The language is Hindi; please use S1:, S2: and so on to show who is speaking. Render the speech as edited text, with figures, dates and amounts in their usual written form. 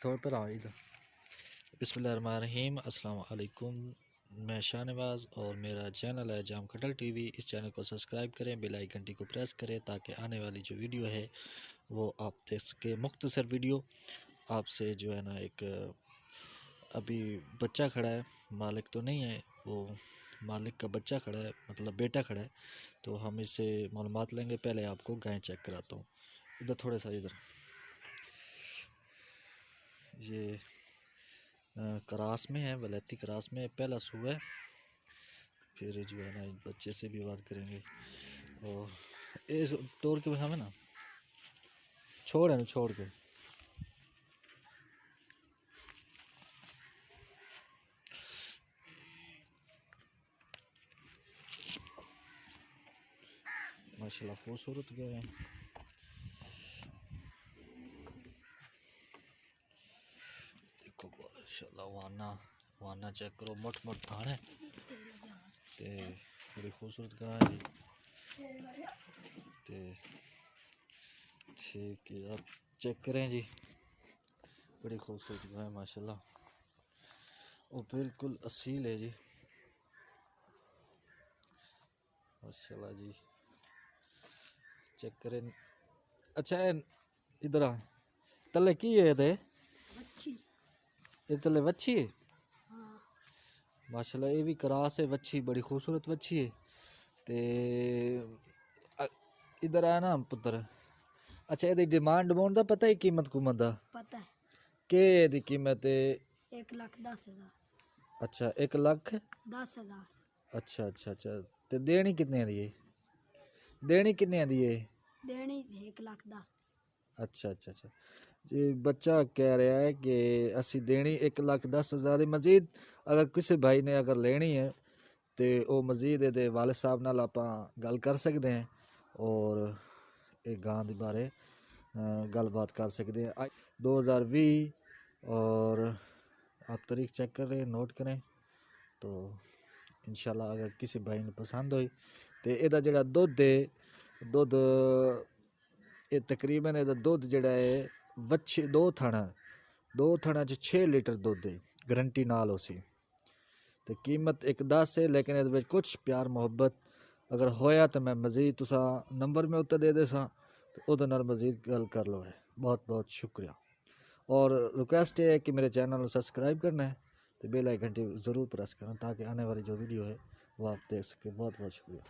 S1: थोड़ा पर आओ इधर। बिस्मिल्लाहिर्रहमानिर्रहीम, अस्सलाम वालेकुम। मैं शाह नवाज और मेरा चैनल है catll टीवी। इस चैनल को सब्सक्राइब करें, बेल आइकन को प्रेस करें ताकि आने वाली जो वीडियो है वो आप देख सके। मुख्तसर वीडियो आपसे जो है ना, एक अभी बच्चा खड़ा है, मालिक तो नहीं है, वो मालिक का बच्चा खड़ा है, मतलब बेटा खड़ा है, तो हम इससे मालूमात लेंगे। पहले आपको गाय चेक कराता हूँ। इधर थोड़ा सा इधर, ये क्रास में है, वलैती क्रास में पहला सूआ है। फिर जो है ना, एक बच्चे से भी बात करेंगे। और इस तोड़ के हमें ना छोड़ है ना, छोड़ के माशाल्लाह खूबसूरत गए हैं। देखो माशाल्लाह, वाना चेक करो, मोट थान है ते बड़ी खूबसूरत गाय है ते ठीक है। आप चेक करें जी, बड़ी खूबसूरत गाय माशाल्लाह, वो बिल्कुल असील है जी माशाल्लाह जी। चेक करें। अच्छा इधर आ, तले की है ये तले वच्छी है माशाल्लाह। ये भी क्रास है, वच्छी बड़ी खूबसूरत वच्छी है। ते इधर आया ना पुत्र। अच्छा, ये डिमांड दा पता है, कीमत कुमत दा
S2: पता है
S1: के दी कीमत है?
S2: 1,10,000।
S1: अच्छा, 1,10,000। अच्छा अच्छा अच्छा, ते देनी कितने दी है? देनी कितने दी है?
S2: देनी 1,10,000। अच्छा
S1: अच्छा अच्छा जी। बच्चा कह रहा है कि असी देनी 1,10,000। मजीद अगर किसी भाई ने अगर लेनी है तो वो मजीद ये वालिद साहब नाल आपां गल कर सकते हैं और एक गां के बारे गलबात कर सकते हैं। 2020 और आप तारीख चेक कर रहे हैं, नोट करें तो इंशाल्लाह अगर किसी भाई ने पसंद होई तो यदा जड़ा दुध है, दुध ये तकरीबन यदा दुध जड़ा है वच्छे दो थणा च 6 लीटर दुध है, गारंटी नाल उसी। तो कीमत 1,10 है, लेकिन ये कुछ प्यार मोहब्बत अगर होया तो मैं मजीद तुसा नंबर में उत्तर दे दे सा, तो उहदे नाल मजीद गल कर लो है। बहुत बहुत शुक्रिया। और रिक्वेस्ट है कि मेरे चैनल को सब्सक्राइब करना है तो बेल आइकन ज़रूर प्रेस करना ताकि आने वाली जो वीडियो है वो आप देख सकें। बहुत बहुत शुक्रिया।